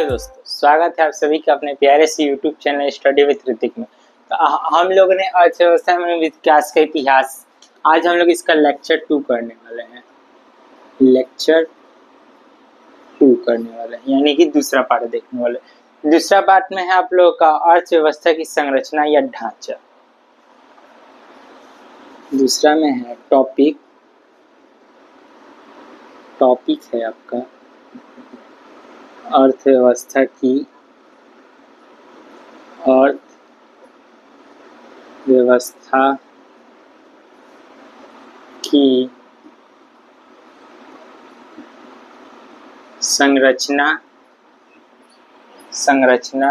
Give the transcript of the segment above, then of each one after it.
Hello दोस्तों, स्वागत है आप सभी का अपने प्यारे से YouTube channel study with Hrithik में। तो हम लोग ने अर्थव्यवस्था में विकास का इतिहास, आज हम लोग इसका लेक्चर 2 करने वाले हैं। लेक्चर 2 करने वाले हैं यानी कि दूसरा पार्ट देखने वाले। दूसरा पार्ट में है आप लोगों का अर्थव्यवस्था की संरचना या ढांचा। दूसरा में है टॉपिक है आपका अर्थव्यवस्था की संरचना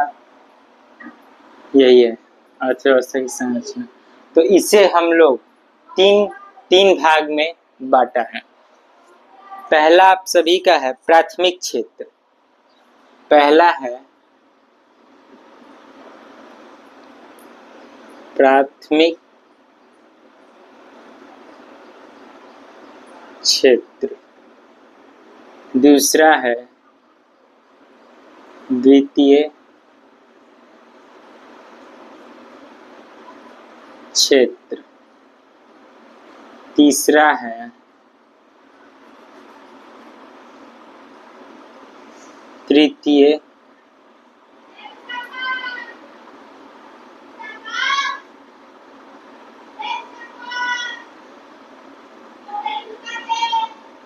यही है अर्थव्यवस्था की संरचना। तो इसे हम लोग तीन भाग में बांटा है। पहला आप सभी का है प्राथमिक क्षेत्र। पहला है प्राथमिक क्षेत्र, दूसरा है द्वितीय क्षेत्र, तीसरा है तृतीय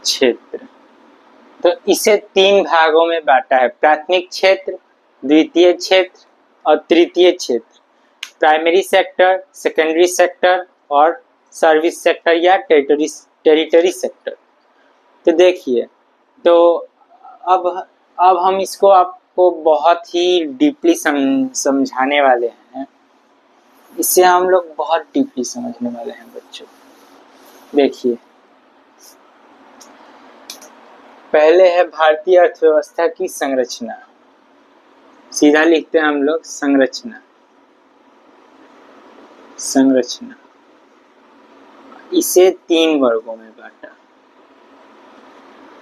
क्षेत्र। तो इसे 3 भागों में बांटा है, प्राथमिक क्षेत्र, द्वितीय क्षेत्र और तृतीय क्षेत्र। प्राइमरी सेक्टर, सेकेंडरी सेक्टर और सर्विस सेक्टर या टेरिटरी सेक्टर। तो देखिए, तो अब हम इसको आपको बहुत ही डीपली समझाने वाले हैं। इससे हम लोग बहुत डीपली समझने वाले हैं बच्चों। देखिए, पहले है भारतीय अर्थव्यवस्था की संरचना। सीधा लिखते हैं हम लोग संरचना। इसे 3 वर्गों में बांटा।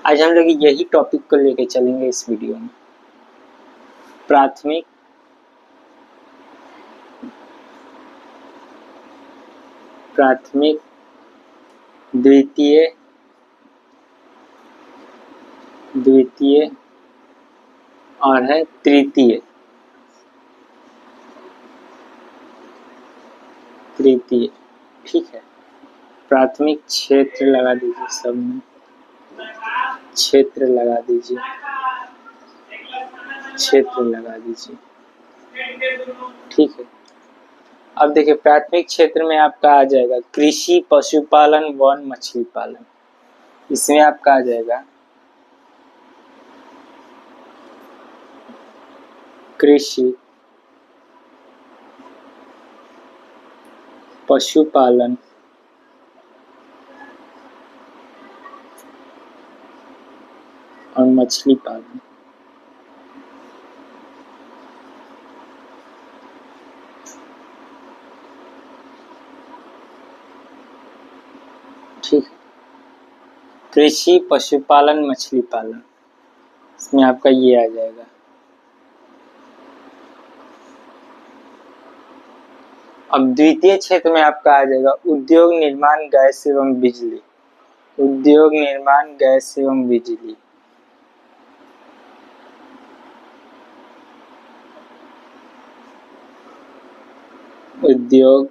आज हम लोग यही टॉपिक को लेके चलेंगे इस वीडियो में। प्राथमिक, द्वितीय और है तृतीय। ठीक है, प्राथमिक क्षेत्र लगा दीजिए, सब में क्षेत्र लगा दीजिए। ठीक है, अब देखिए प्राथमिक क्षेत्र में आपका आ जाएगा कृषि, पशुपालन, वन, मछली पालन। इसमें आपका आ जाएगा कृषि, पशुपालन और मछली पालन। ठीक है, कृषि, पशुपालन, मछली पालन, इसमें आपका ये आ जाएगा। अब द्वितीय क्षेत्र में आपका आ जाएगा उद्योग, निर्माण, गैस एवं बिजली। उद्योग, निर्माण, गैस एवं बिजली। उद्योग,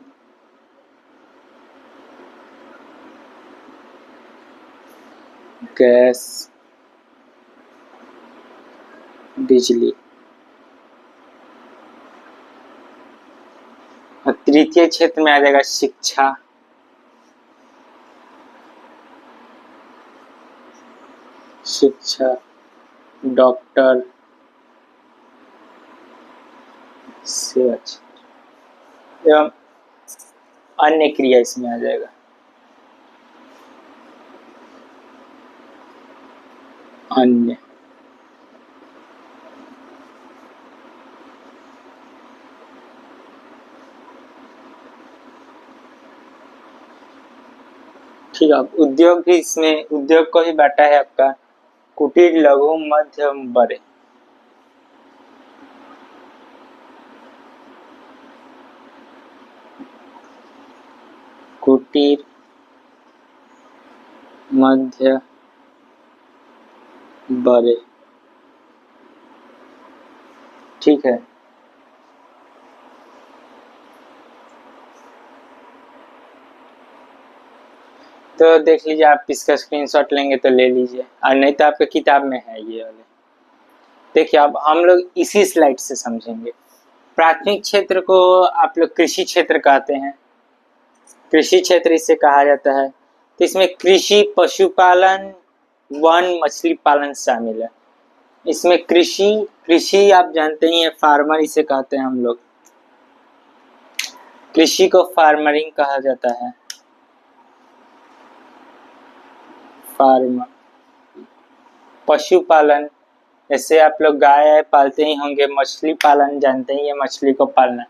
गैस, बिजली। और तृतीय क्षेत्र में आ जाएगा शिक्षा, डॉक्टर, सेवा एवं अन्य क्रिया इसमें आ जाएगा। अन्य, ठीक है। उद्योग भी, इसमें उद्योग को ही बांटा है आपका कुटीर, लघु, मध्य, बड़े। कुटीर, मध्य, बड़े। ठीक है, तो देख लीजिए, आप इसका स्क्रीनशॉट लेंगे तो ले लीजिए, और नहीं तो आपके किताब में है ये वाले। देखिए, अब हम लोग इसी स्लाइड से समझेंगे। प्राथमिक क्षेत्र को आप लोग कृषि क्षेत्र कहते हैं, कृषि क्षेत्र इसे कहा जाता है। तो इसमें कृषि, पशुपालन, वन, मछली पालन शामिल है। इसमें कृषि, कृषि आप जानते ही हैं, फार्मर इसे कहते हैं हम लोग, कृषि को फार्मरिंग कहा जाता है, फार्मर। पशुपालन, जैसे आप लोग गाय पालते ही होंगे, मछली पालन जानते ही है, मछली को पालना।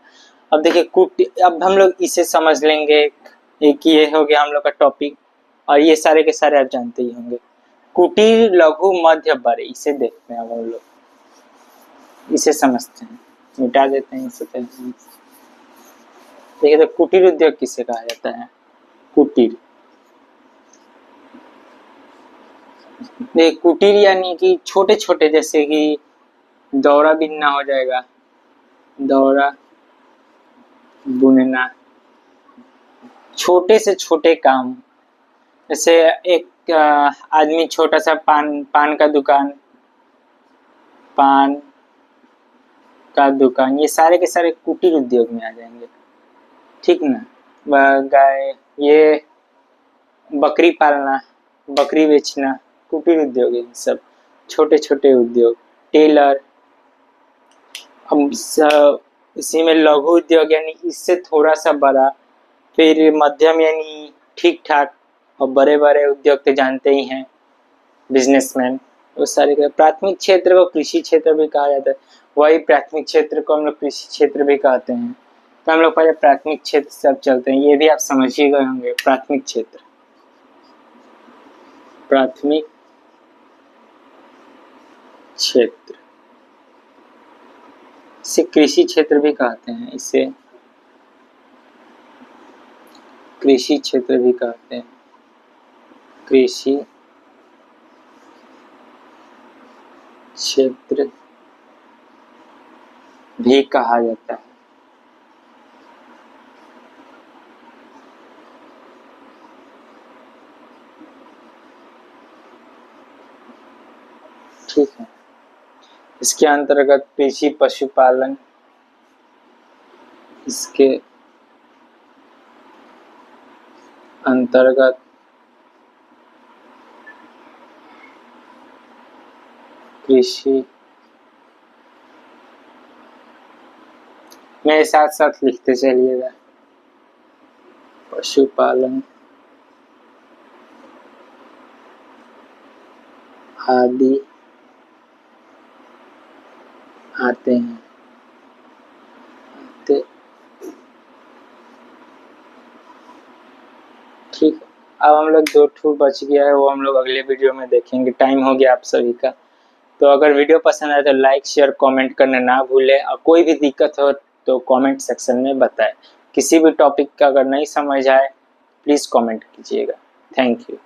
अब देखिए अब हम लोग इसे समझ लेंगे, एक ये हो गया हम लोग का टॉपिक, और ये सारे के सारे आप जानते ही होंगे। कुटीर, लघु, मध्य, बड़े, इसे देखते हैं अब हम लोग, इसे समझते हैं, मिटा देते हैं इसे पहले। देखिए, तो कुटीर उद्योग किसे कहा जाता है? कुटीर, कुटीर यानी कि छोटे छोटे, जैसे कि दौरा बिनना हो जाएगा, दौरा बुनना, छोटे से छोटे काम। जैसे एक आदमी छोटा सा पान का दुकान, पान का दुकान, ये सारे के सारे कुटीर उद्योग में आ जाएंगे। ठीक ना? गाय, ये बकरी पालना, बकरी बेचना, कुटीर उद्योग है सब, छोटे छोटे उद्योग। टेलर, हम इसी में लघु उद्योग यानी इससे थोड़ा सा बड़ा, फिर मध्यम यानी ठीक ठाक, और बड़े बड़े उद्योग तो जानते ही हैं, बिजनेसमैन, वो सारे के। प्राथमिक क्षेत्र को कृषि क्षेत्र भी कहा जाता है, वही प्राथमिक क्षेत्र को हम लोग कृषि क्षेत्र भी कहते हैं। तो हम लोग पहले प्राथमिक क्षेत्र से अब चलते हैं, ये भी आप समझ ही गए होंगे। प्राथमिक क्षेत्र, प्राथमिक क्षेत्र, इसे कृषि क्षेत्र भी कहते हैं, इसे कृषि क्षेत्र भी कहते हैं, कृषि क्षेत्र भी कहा जाता है। ठीक है, इसके अंतर्गत कृषि, पशुपालन, इसके अंतर्गत कृषि, मेरे साथ साथ लिखते चलिएगा, पशुपालन आदि आते हैं। ठीक, अब हम लोग 2 ठू बच गया है, वो हम लोग अगले वीडियो में देखेंगे। टाइम हो गया आप सभी का। तो अगर वीडियो पसंद आए तो लाइक, शेयर, कमेंट करना ना भूलें, और कोई भी दिक्कत हो तो कमेंट सेक्शन में बताएं। किसी भी टॉपिक का अगर नहीं समझ आए प्लीज़ कमेंट कीजिएगा। Thank you.